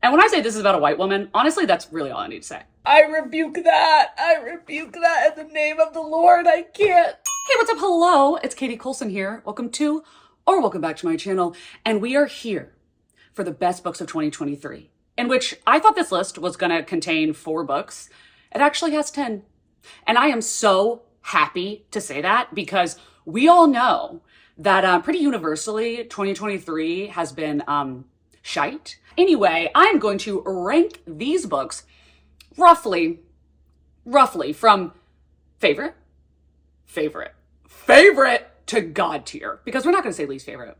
And when I say this is about a white woman, honestly, that's really all I need to say. I rebuke that. I rebuke that in the name of the Lord. I can't. Hey, what's up? Hello. It's Katie Colson here. Welcome to, or welcome back to my channel. And we are here for the best books of 2023, in which I thought this list was going to contain 4 books. It actually has 10. And I am so happy to say that because we all know that pretty universally 2023 has been shite. Anyway, I'm going to rank these books roughly from favorite to God tier, because we're not going to say least favorite.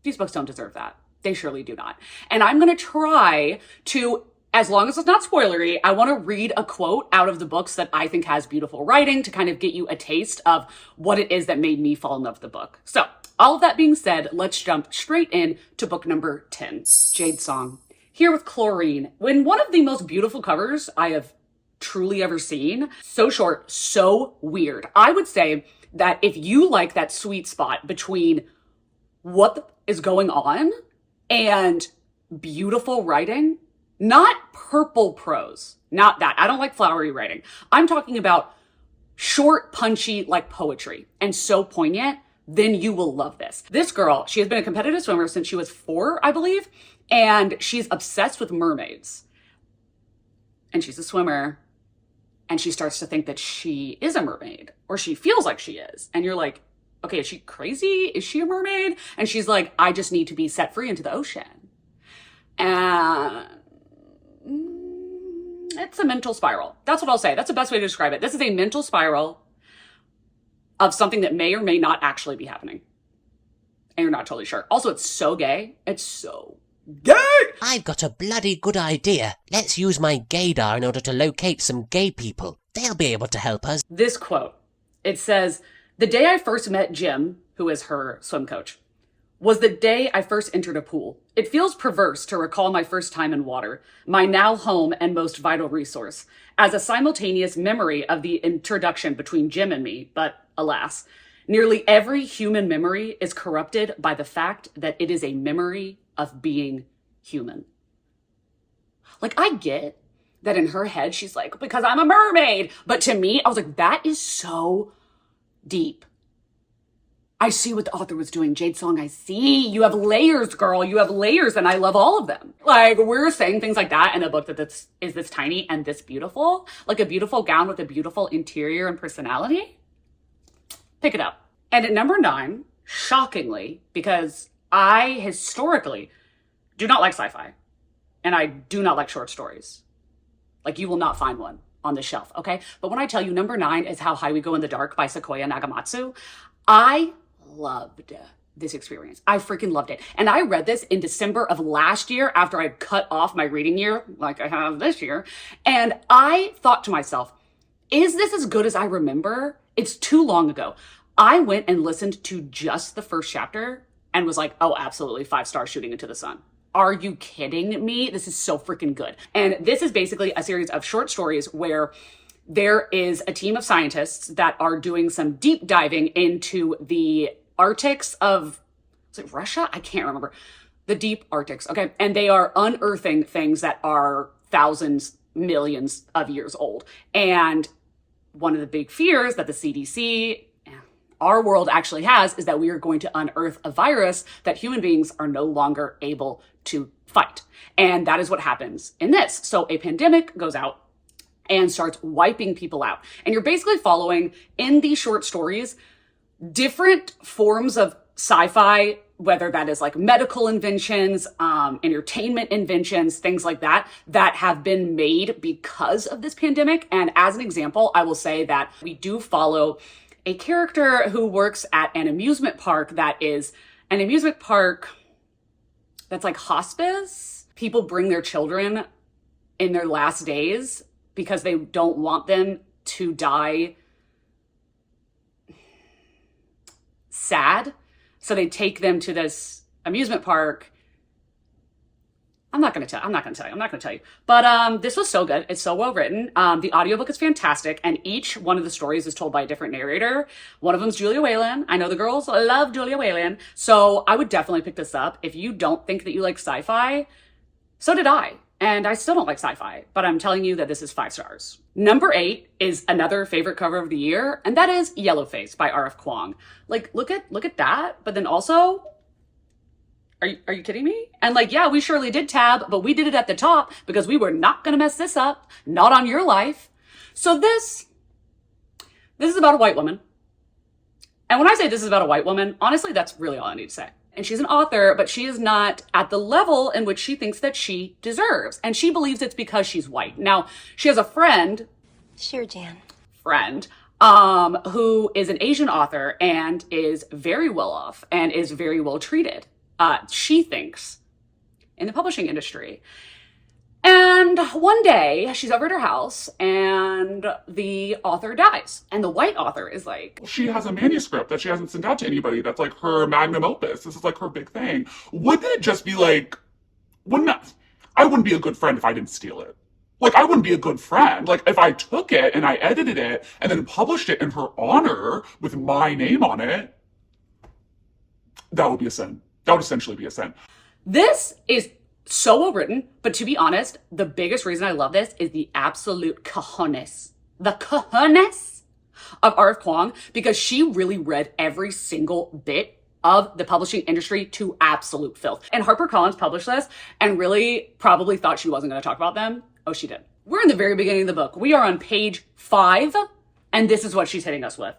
These books don't deserve that. They surely do not. And I'm going to try to, as long as it's not spoilery, I want to read a quote out of the books that I think has beautiful writing to kind of get you a taste of what it is that made me fall in love with the book. So all of that being said, let's jump straight in to book number 10, Jade Song. Here with Chlorine, when one of the most beautiful covers I have truly ever seen. So short, so weird. I would say that if you like that sweet spot between what is going on and beautiful writing, not purple prose, not that. I don't like flowery writing. I'm talking about short, punchy, like poetry, and so poignant, then you will love this. This girl, she has been a competitive swimmer since she was 4, I believe, and she's obsessed with mermaids. And she's a swimmer, and she starts to think that she is a mermaid, or she feels like she is. And you're like, okay, is she crazy? Is she a mermaid? And she's like, I just need to be set free into the ocean. And it's a mental spiral. That's what I'll say. That's the best way to describe it. This is a mental spiral of something that may or may not actually be happening. And you're not totally sure. Also, it's so gay. It's so gay! I've got a bloody good idea. Let's use my gaydar in order to locate some gay people. They'll be able to help us. This quote, it says, "The day I first met Jim," who is her swim coach, "was the day I first entered a pool. It feels perverse to recall my first time in water, my now home and most vital resource, as a simultaneous memory of the introduction between Jim and me, but alas, nearly every human memory is corrupted by the fact that it is a memory of being human." Like, I get that in her head, she's like, because I'm a mermaid. But to me, I was like, that is so deep. I see what the author was doing. Jade Song, I see. You have layers, girl. You have layers, and I love all of them. Like, we're saying things like that in a book that is this tiny and this beautiful. Like a beautiful gown with a beautiful interior and personality. Pick it up. And at number 9, shockingly, because I historically do not like sci-fi, and I do not like short stories. Like, you will not find one on the shelf, okay? But when I tell you number 9 is How High We Go in the Dark by Sequoia Nagamatsu, I loved this experience. I freaking loved it. And I read this in December of last year after I cut off my reading year, like I have this year. And I thought to myself, is this as good as I remember? It's too long ago. I went and listened to just the first chapter and was like, oh, absolutely, 5 stars shooting into the sun. Are you kidding me? This is so freaking good. And this is basically a series of short stories where there is a team of scientists that are doing some deep diving into the Arctics of, is it Russia? I can't remember. The deep Arctics, okay? And they are unearthing things that are thousands, millions of years old. And one of the big fears that the CDC, our world actually has, is that we are going to unearth a virus that human beings are no longer able to fight. And that is what happens in this. So a pandemic goes out and starts wiping people out. And you're basically following, in these short stories, different forms of sci-fi, whether that is like medical inventions, entertainment inventions, things like that, that have been made because of this pandemic. And as an example, I will say that we do follow a character who works at an amusement park that is an amusement park that's like hospice. People bring their children in their last days because they don't want them to die sad. So they take them to this amusement park. I'm not gonna tell you. But this was so good. It's so well written. The audiobook is fantastic, and each one of the stories is told by a different narrator. One of them is Julia Whelan. I know the girls love Julia Whelan, so I would definitely pick this up. If you don't think that you like sci-fi, so did I. And I still don't like sci-fi, but I'm telling you that this is 5 stars. Number 8 is another favorite cover of the year, and that is Yellowface by R.F. Kuang. Like, look at that, but then also, are you kidding me? And like, yeah, we surely did tab, but we did it at the top because we were not gonna mess this up, not on your life. So this is about a white woman. And when I say this is about a white woman, honestly, that's really all I need to say. And she's an author, but she is not at the level in which she thinks that she deserves. And she believes it's because she's white. Now, she has a friend. Sure, Jan. Friend, who is an Asian author and is very well off and is very well treated. She thinks in the publishing industry. And one day she's over at her house and the author dies. And the white author is like, she has a manuscript that she hasn't sent out to anybody. That's like her magnum opus. This is like her big thing. Wouldn't it just be like, I wouldn't be a good friend if I didn't steal it. Like, I wouldn't be a good friend. Like, if I took it and I edited it and then published it in her honor with my name on it, that would be a sin. That would essentially be a sin. This is so well written, but to be honest, the biggest reason I love this is the absolute cojones. The cojones of R.F. Kuang, because she really read every single bit of the publishing industry to absolute filth. And HarperCollins published this and really probably thought she wasn't going to talk about them. Oh, she did. We're in the very beginning of the book. We are on page 5, and this is what she's hitting us with.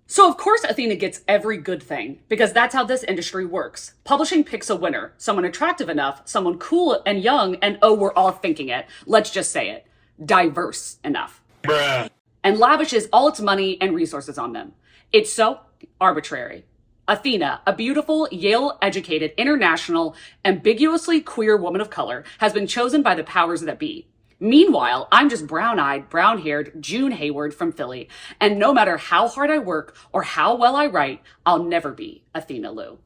So of course Athena gets every good thing, because that's how this industry works. Publishing picks a winner, someone attractive enough, someone cool and young, and oh, we're all thinking it. Let's just say it. Diverse enough. Bruh. And lavishes all its money and resources on them. It's so arbitrary. Athena, a beautiful, Yale-educated, international, ambiguously queer woman of color, has been chosen by the powers that be. Meanwhile, I'm just brown-eyed, brown-haired June Hayward from Philly, and no matter how hard I work or how well I write, I'll never be Athena Lou.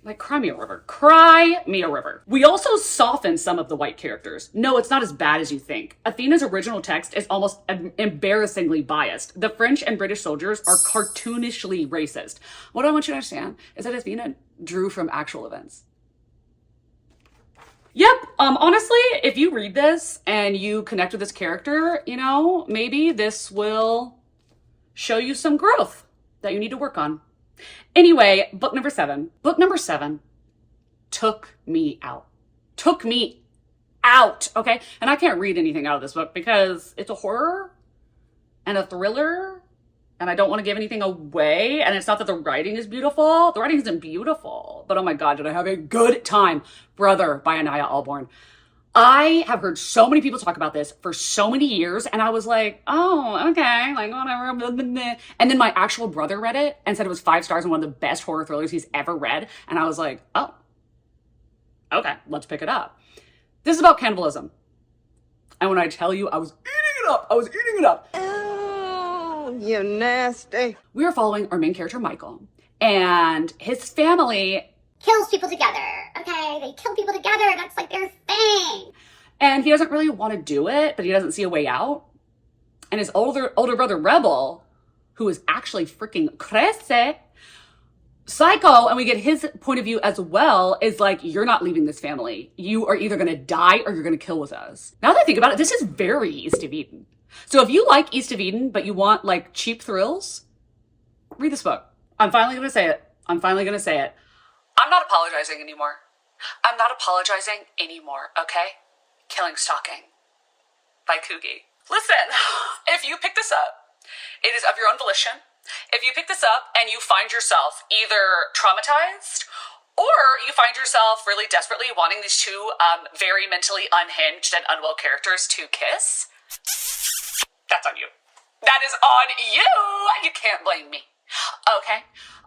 Like, cry me a river. Cry me a river. We also soften some of the white characters. No, it's not as bad as you think. Athena's original text is almost embarrassingly biased. The French and British soldiers are cartoonishly racist. What I want you to understand is that Athena drew from actual events. Yep, honestly, if you read this and you connect with this character, you know, maybe this will show you some growth that you need to work on. Anyway, book number 7. Book number 7 took me out. Took me out, okay? And I can't read anything out of this book because it's a horror and a thriller, and I don't want to give anything away. And it's not that the writing is beautiful. The writing isn't beautiful, but oh my God, did I have a good time. Brother by Ania Ahlborn. I have heard so many people talk about this for so many years, and I was like, oh, okay, like whatever. Blah, blah, blah. And then my actual brother read it and said it was 5 stars and one of the best horror thrillers he's ever read. And I was like, oh, okay, let's pick it up. This is about cannibalism. And when I tell you, I was eating it up. I was eating it up. Oh, you nasty. We are following our main character, Michael, and his family kills people together, okay? They kill people together. That's like their thing. And he doesn't really want to do it, but he doesn't see a way out. And his older brother, Rebel, who is actually freaking crazy, psycho, and we get his point of view as well, is like, you're not leaving this family. You are either going to die or you're going to kill with us. Now that I think about it, this is very East of Eden. So if you like East of Eden, but you want like cheap thrills, read this book. I'm finally going to say it. I'm not apologizing anymore. Okay? Killing Stalking by Coogie. Listen, if you pick this up, it is of your own volition. If you pick this up and you find yourself either traumatized or you find yourself really desperately wanting these two very mentally unhinged and unwell characters to kiss, that's on you. That is on you. You can't blame me. Okay?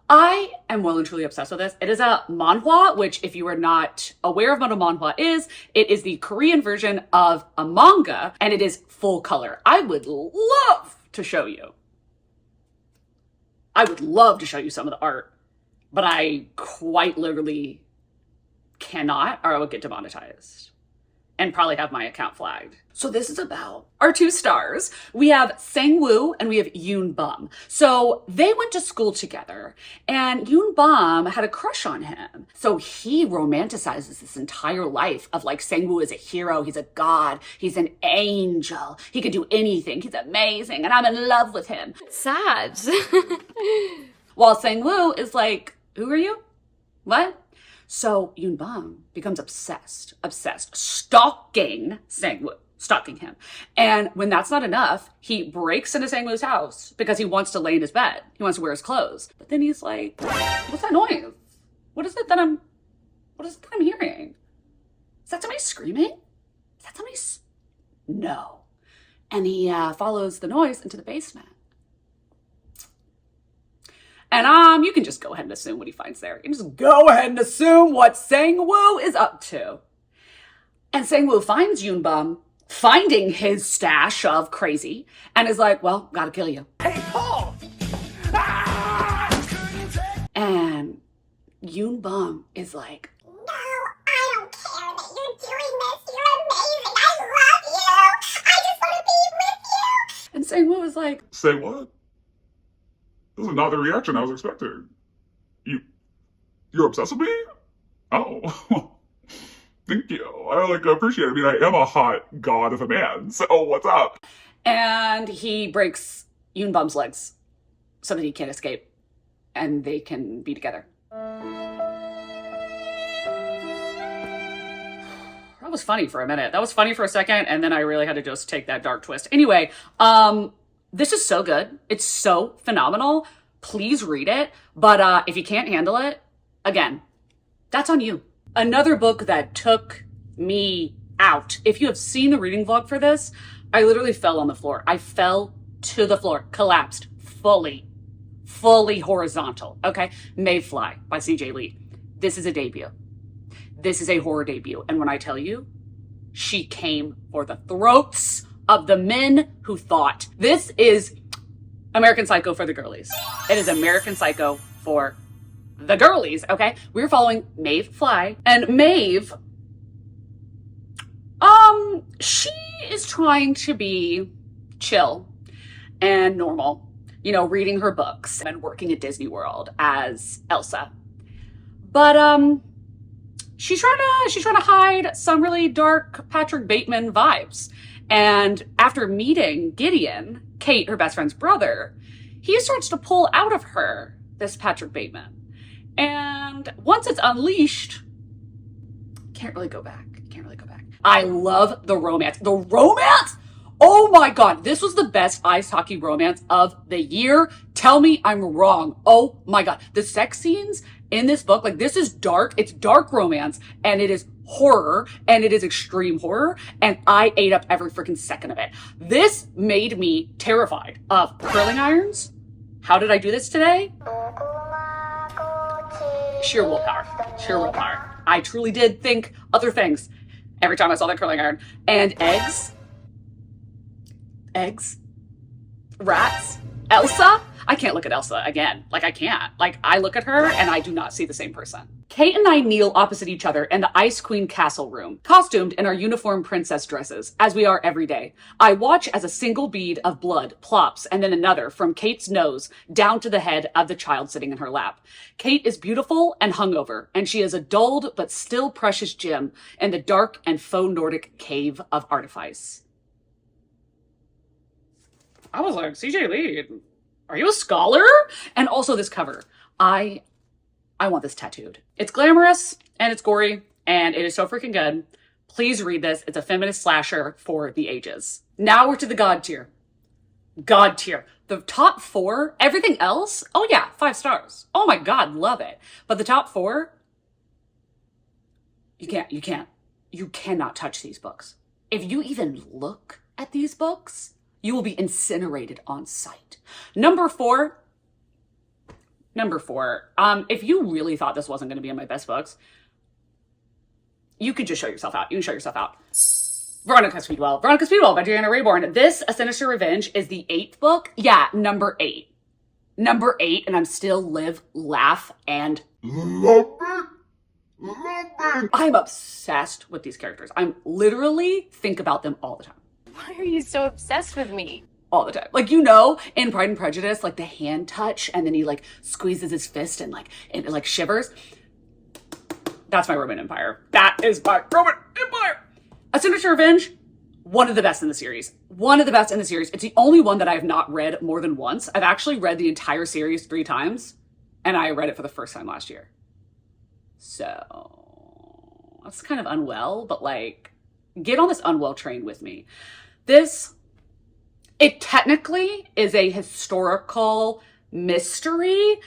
I am well and truly obsessed with this. It is a manhwa, which if you are not aware of what a manhwa is, it is the Korean version of a manga, and it is full color. I would love to show you. Some of the art, but I quite literally cannot, or I will get demonetized. and probably have my account flagged. So this is about our 2 stars. We have Sang-woo and we have Yoon Bum. So they went to school together and Yoon Bum had a crush on him. So he romanticizes this entire life of like Sang-woo is a hero, he's a god, he's an angel, he can do anything, he's amazing, and I'm in love with him. Sad. While Sang-woo is like, who are you? What? So Yoon Bum becomes obsessed, stalking Sang-woo, stalking him. And when that's not enough, he breaks into Sang-woo's house because he wants to lay in his bed. He wants to wear his clothes. But then he's like, what's that noise? What is it that I'm hearing? Is that somebody screaming? Is that somebody? No. And he follows the noise into the basement. And you can just go ahead and assume what he finds there. You can just go ahead and assume what Sang-woo is up to. And Sang-woo finds Yoon Bum finding his stash of crazy and is like, well, gotta kill you. Hey, Paul! Ah! And Yoon Bum is like, No, I don't care that you're doing this. You're amazing. I love you. I just want to be with you. and Sang-woo is like, Say what? This is not the reaction I was expecting. You're obsessed with me? Oh. Thank you. I appreciate it. I mean, I am a hot god of a man, so what's up? and he breaks Yoon Bum's legs so that he can't escape and they can be together. That was funny for a minute. That was funny for a second, and then I really had to just take that dark twist. Anyway, this is so good. It's so phenomenal. Please read it. But if you can't handle it, again, that's on you. Another book that took me out. If you have seen the reading vlog for this, I literally fell on the floor. I fell to the floor, collapsed fully horizontal. Okay. Maeve Fly by CJ Lee. This is a debut. This is a horror debut. And when I tell you, she came for the throats of the men who thought. This is American Psycho for the girlies. It is American Psycho for the girlies, okay? We're following Maeve Fly. And Maeve, she is trying to be chill and normal, you know, reading her books and working at Disney World as Elsa. But, she's trying to hide some really dark Patrick Bateman vibes. And after meeting Gideon, Kate, her best friend's brother, he starts to pull out of her this Patrick Bateman. And once it's unleashed, can't really go back. I love the romance. The romance? Oh my God. This was the best ice hockey romance of the year. Tell me I'm wrong. Oh my God. The sex scenes in this book, like, this is dark. It's dark romance, and it is horror, and it is extreme horror, and I ate up every freaking second of it. This made me terrified of curling irons. How did I do this today? Sheer willpower. I truly did think other things every time I saw that curling iron. And eggs. Rats. Elsa. I can't look at Elsa again. Like, I can't. Like, I look at her and I do not see the same person. Kate and I kneel opposite each other in the Ice Queen castle room, costumed in our uniform princess dresses, as we are every day. I watch as a single bead of blood plops and then another from Kate's nose down to the head of the child sitting in her lap. Kate is beautiful and hungover, and she is a dulled but still precious gem in the dark and faux Nordic cave of artifice. I was like, CJ Lee, are you a scholar? And also this cover. I want this tattooed. It's glamorous and it's gory and it is so freaking good. Please read this. It's a feminist slasher for the ages. Now we're to the God tier. God tier. The top 4, everything else, oh yeah, 5 stars. Oh my God, love it. But the top 4, you cannot touch these books. If you even look at these books, you will be incinerated on sight. Number 4, if you really thought this wasn't going to be in my best books, you could just show yourself out. You can show yourself out. Veronica Speedwell by Deanna Rayborn. This, A Sinister Revenge, is the 8th book. Yeah, number 8. Number 8, and I'm still live, laugh, and love it. I'm obsessed with these characters. I'm literally think about them all the time. Why are you so obsessed with me? All the time. Like, you know, in Pride and Prejudice, like the hand touch and then he like squeezes his fist and it like shivers. That's my Roman Empire. That is my Roman Empire. A Sinister Revenge, one of the best in the series. One of the best in the series. It's the only one that I have not read more than once. I've actually read the entire series 3 times and I read it for the first time last year. So that's kind of unwell, but like, get on this unwell train with me. It technically is a historical mystery,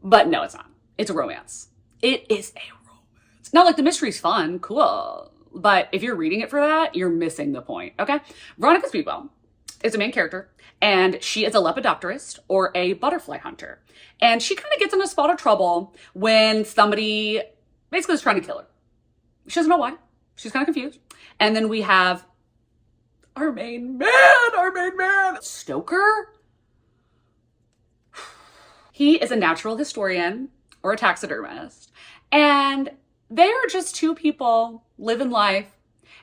but no, it's not. It's a romance. It is a romance. Not like the mystery's fun, cool, but if you're reading it for that, you're missing the point, okay? Veronica Speedwell is a main character, and she is a lepidopterist or a butterfly hunter. And she kind of gets in a spot of trouble when somebody basically is trying to kill her. She doesn't know why. She's kind of confused. And then we have our main man, Stoker. He is a natural historian or a taxidermist. And they are just 2 people living life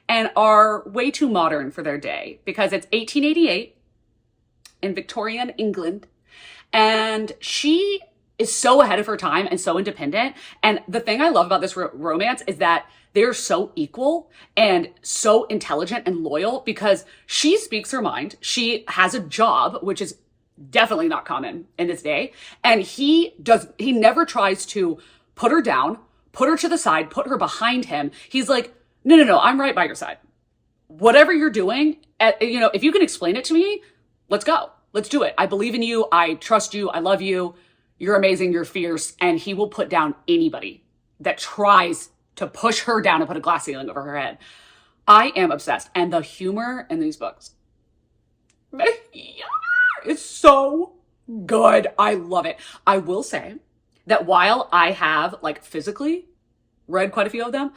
and are way too modern for their day because it's 1888 in Victorian England. And she is so ahead of her time and so independent. And the thing I love about this romance is that they're so equal and so intelligent and loyal because she speaks her mind. She has a job, which is definitely not common in this day. And he never tries to put her down, put her to the side, put her behind him. He's like, no, I'm right by your side. Whatever you're doing, if you can explain it to me, let's go. Let's do it. I believe in you. I trust you. I love you. You're amazing. You're fierce. And he will put down anybody that tries to push her down and put a glass ceiling over her head. I am obsessed. And the humor in these books, it's so good. I love it. I will say that while I have like physically read quite a few of them,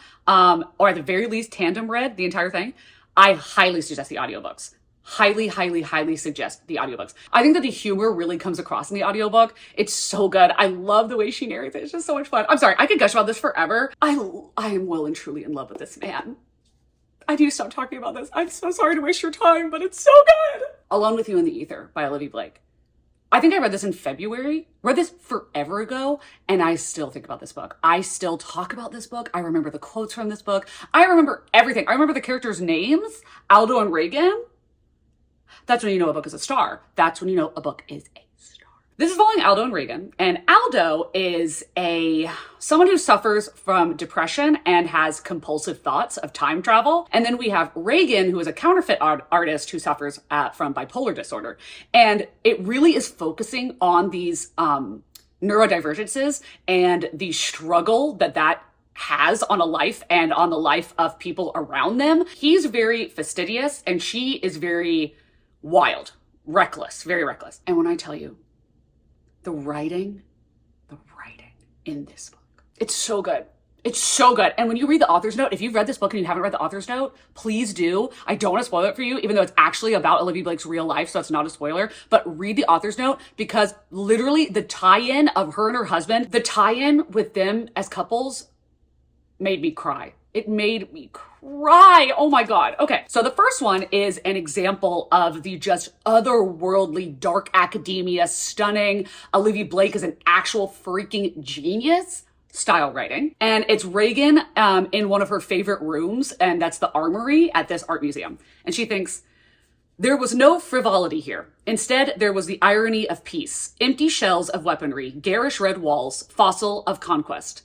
or at the very least tandem read the entire thing, I highly suggest the audiobooks. Highly suggest the audiobooks. I think that the humor really comes across in the audiobook. It's so good. I love the way she narrates it. It's just so much fun. I'm sorry, I could gush about this forever. I am well and truly in love with this man. I do stop talking about this. I'm so sorry to waste your time, but it's so good. Alone with You in the Ether by Olivia Blake. I think I read this in February, read this forever ago, and I still think about this book. I still talk about this book. I remember the quotes from this book. I remember everything. I remember the characters' names, Aldo and Reagan. That's when you know a book is a star. That's when you know a book is a star. This is following Aldo and Reagan. And Aldo is someone who suffers from depression and has compulsive thoughts of time travel. And then we have Reagan, who is a counterfeit artist who suffers from bipolar disorder. And it really is focusing on these neurodivergences and the struggle that has on a life and on the life of people around them. He's very fastidious and she is very wild, reckless, very reckless. And when I tell you, the writing in this book, it's so good. It's so good. And when you read the author's note, if you've read this book and you haven't read the author's note, please do. I don't want to spoil it for you, even though it's actually about Olivia Blake's real life, so it's not a spoiler. But read the author's note because literally the tie-in of her and her husband, the tie-in with them as couples made me cry. It made me cry. Oh my God. Okay. So the first one is an example of the just otherworldly dark academia, stunning. Olivia Blake is an actual freaking genius style writing. And it's Reagan in one of her favorite rooms, and that's the armory at this art museum. And she thinks, there was no frivolity here. Instead, there was the irony of peace, empty shells of weaponry, garish red walls, fossil of conquest.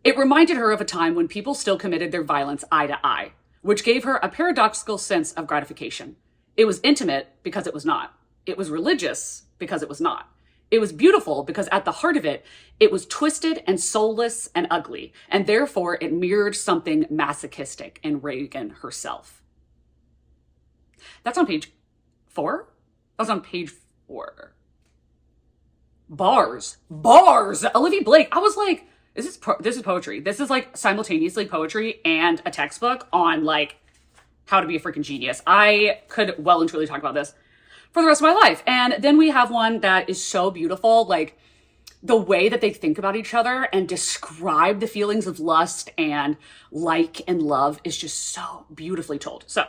It reminded her of a time when people still committed their violence eye to eye, which gave her a paradoxical sense of gratification. It was intimate because it was not. It was religious because it was not. It was beautiful because at the heart of it, it was twisted and soulless and ugly, and therefore it mirrored something masochistic in Reagan herself. That's on page 4? That's on page 4. Bars. Olivia Blake. I was like, this is poetry. This is like simultaneously poetry and a textbook on like how to be a freaking genius. I could well and truly talk about this for the rest of my life. And then we have one that is so beautiful. Like the way that they think about each other and describe the feelings of lust and like and love is just so beautifully told. So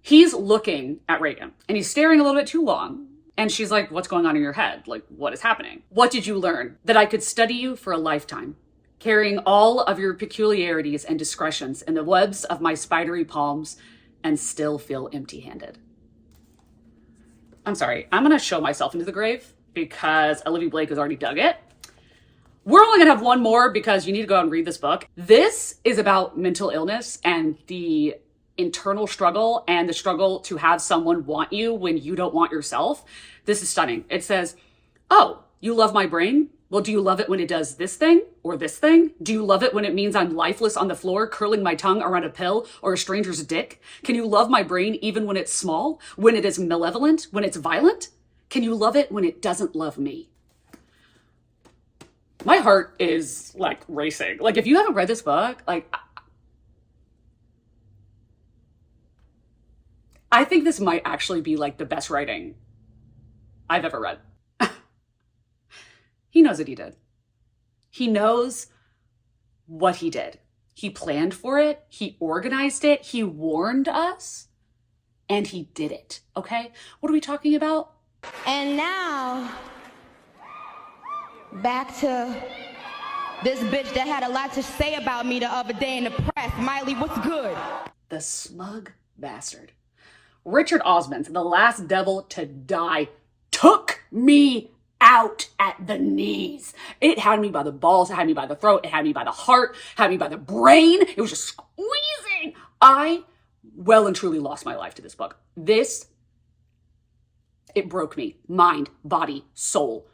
he's looking at Reagan and he's staring a little bit too long. And she's like, what's going on in your head? Like, what is happening? What did you learn? That I could study you for a lifetime, carrying all of your peculiarities and discretions in the webs of my spidery palms and still feel empty-handed. I'm sorry, I'm gonna show myself into the grave because Olivia Blake has already dug it. We're only gonna have one more because you need to go out and read this book. This is about mental illness and the internal struggle and the struggle to have someone want you when you don't want yourself. This is stunning. It says, oh, you love my brain? Well, do you love it when it does this thing or this thing? Do you love it when it means I'm lifeless on the floor, curling my tongue around a pill or a stranger's dick? Can you love my brain even when it's small, when it is malevolent, when it's violent? Can you love it when it doesn't love me? My heart is like racing. Like if you haven't read this book, like I think this might actually be like the best writing I've ever read. He knows what he did. He knows what he did. He planned for it. He organized it. He warned us. And he did it. Okay? What are we talking about? And now, back to this bitch that had a lot to say about me the other day in the press. Miley, what's good? The smug bastard. Richard Osman's The Last Devil to Die took me out at the knees. It had me by the balls, it had me by the throat, it had me by the heart, had me by the brain. It was just squeezing. I well and truly lost my life to this book. It broke me. Mind, body, soul.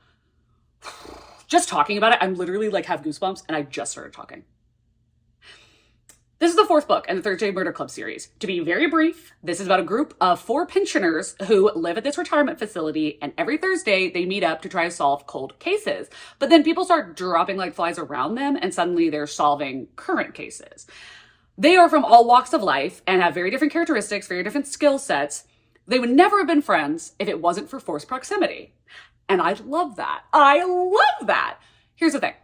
Just talking about it, I'm literally like have goosebumps and I just started talking. This is the fourth book in the Thursday Murder Club series. To be very brief, this is about a group of 4 pensioners who live at this retirement facility, and every Thursday they meet up to try to solve cold cases. But then people start dropping like flies around them, and suddenly they're solving current cases. They are from all walks of life and have very different characteristics, very different skill sets. They would never have been friends if it wasn't for forced proximity. And I love that. I love that. Here's the thing.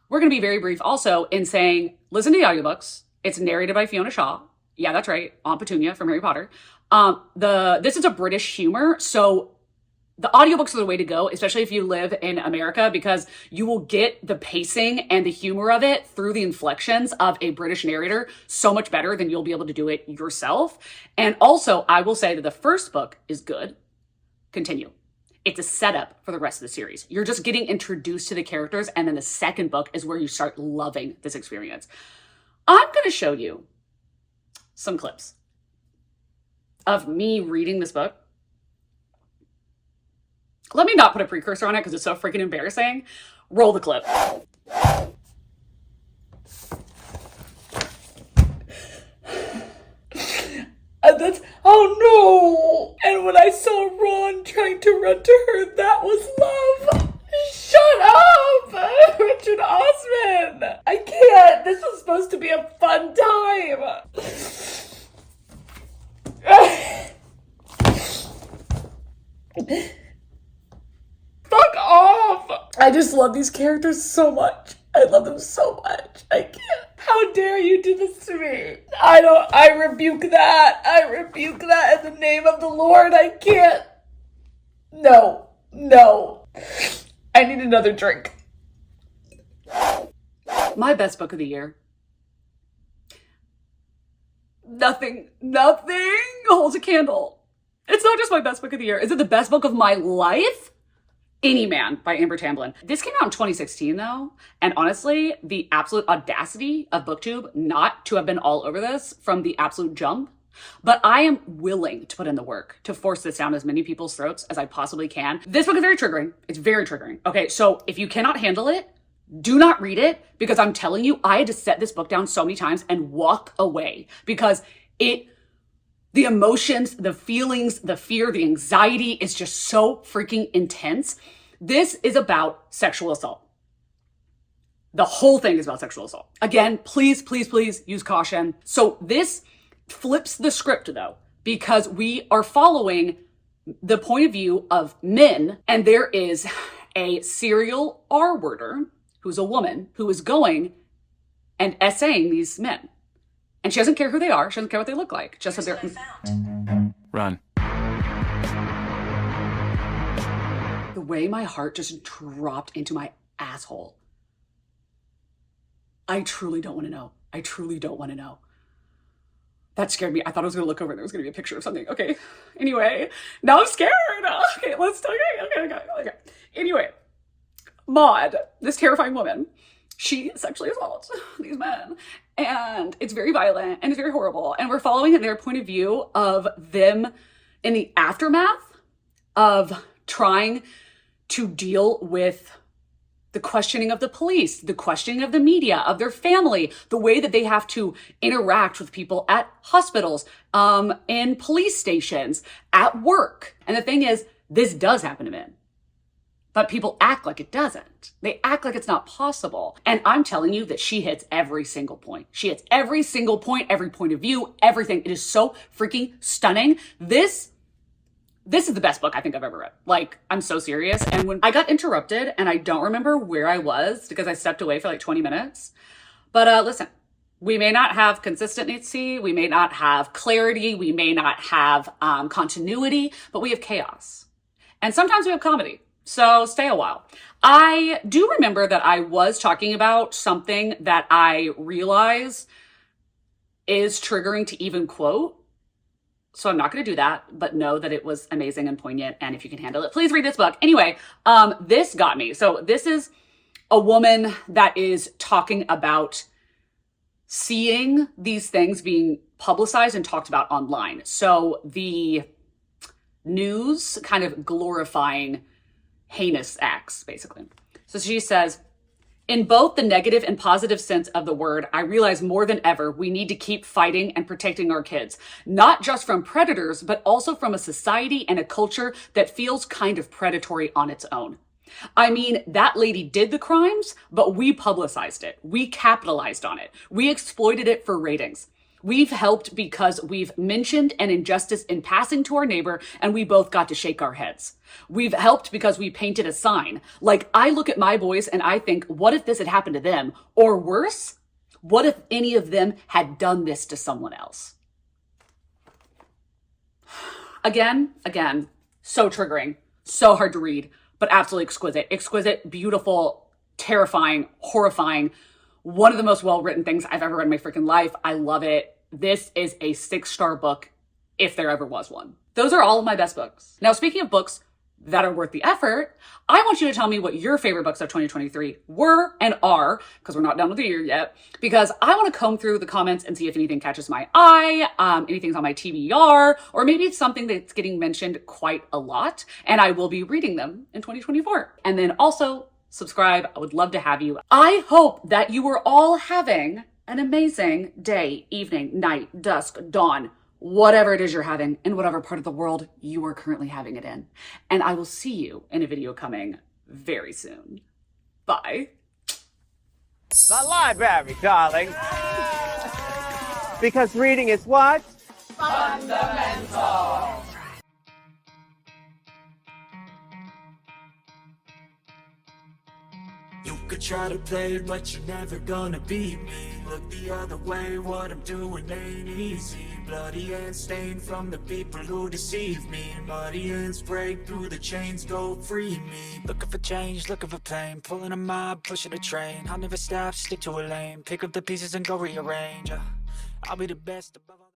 We're going to be very brief also in saying, listen to the audiobooks. It's narrated by Fiona Shaw. Yeah, that's right. Aunt Petunia from Harry Potter. This is a British humor. So the audiobooks are the way to go, especially if you live in America, because you will get the pacing and the humor of it through the inflections of a British narrator so much better than you'll be able to do it yourself. And also, I will say that the first book is good. Continue. It's a setup for the rest of the series. You're just getting introduced to the characters, and then the second book is where you start loving this experience. I'm going to show you some clips of me reading this book. Let me not put a precursor on it because it's so freaking embarrassing. Roll the clip. Oh no! And when I saw Ron trying to run to her, that was love. Shut up! Richard Osman! I can't! This was supposed to be a fun time! Fuck off! I just love these characters so much. I love them so much. I can't. How dare you do this to me? I rebuke that. I rebuke that in the name of the Lord. I can't. No. I need another drink. My best book of the year. Nothing holds a candle. It's not just my best book of the year. Is it the best book of my life? Any Man by Amber Tamblyn. This came out in 2016 though, and honestly, the absolute audacity of BookTube not to have been all over this from the absolute jump. But I am willing to put in the work to force this down as many people's throats as I possibly can. This book is very triggering. It's very triggering. Okay, so if you cannot handle it, do not read it, because I'm telling you, I had to set this book down so many times and walk away because the emotions, the feelings, the fear, the anxiety is just so freaking intense. This is about sexual assault. The whole thing is about sexual assault. Again, please use caution. So this flips the script though, because we are following the point of view of men, and there is a serial R-worder who's a woman who is going and essaying these men. And she doesn't care who they are. She doesn't care what they look like. Just that they're... Run. The way my heart just dropped into my asshole. I truly don't want to know. I truly don't want to know. That scared me. I thought I was going to look over and there was going to be a picture of something. Okay. Anyway, now I'm scared. Okay, okay. Anyway, Maud, this terrifying woman, she sexually assaults these men. And it's very violent and it's very horrible. And we're following their point of view of them in the aftermath of trying to deal with the questioning of the police, the questioning of the media, of their family, the way that they have to interact with people at hospitals, in police stations, at work. And the thing is, this does happen to men. But people act like it doesn't. They act like it's not possible. And I'm telling you that she hits every single point. She hits every single point, every point of view, everything. It is so freaking stunning. This is the best book I think I've ever read. Like, I'm so serious. And when I got interrupted, and I don't remember where I was because I stepped away for like 20 minutes. But listen, we may not have consistency. We may not have clarity. We may not have continuity, but we have chaos. And sometimes we have comedy. So stay a while. I do remember that I was talking about something that I realize is triggering to even quote. So I'm not going to do that, but know that it was amazing and poignant. And if you can handle it, please read this book. Anyway, this got me. So this is a woman that is talking about seeing these things being publicized and talked about online. So the news kind of glorifying heinous acts, basically. So she says, in both the negative and positive sense of the word, I realize more than ever we need to keep fighting and protecting our kids, not just from predators, but also from a society and a culture that feels kind of predatory on its own. I mean, that lady did the crimes, but we publicized it. We capitalized on it. We exploited it for ratings. We've helped because we've mentioned an injustice in passing to our neighbor and we both got to shake our heads. We've helped because we painted a sign. Like, I look at my boys and I think, what if this had happened to them? Or worse, what if any of them had done this to someone else? Again, so triggering, so hard to read, but absolutely exquisite. Exquisite, beautiful, terrifying, horrifying. One of the most well-written things I've ever read in my freaking life. I love it. This is a 6-star book, if there ever was one. Those are all of my best books. Now, speaking of books that are worth the effort, I want you to tell me what your favorite books of 2023 were and are, because we're not done with the year yet, because I want to comb through the comments and see if anything catches my eye, anything's on my TBR, or maybe it's something that's getting mentioned quite a lot, and I will be reading them in 2024. And then also, subscribe. I would love to have you. I hope that you are all having an amazing day, evening, night, dusk, dawn, whatever it is you're having in whatever part of the world you are currently having it in. And I will see you in a video coming very soon. Bye. The library, darling. Because reading is what? Fundamental. You could try to play it, but you're never gonna beat me. Look the other way, what I'm doing ain't easy. Bloody hands stained from the people who deceive me. Muddy hands break through the chains, go free me. Looking for change, looking for pain. Pulling a mob, pushing a train. I'll never stop, stick to a lane. Pick up the pieces and go rearrange. I'll be the best above all.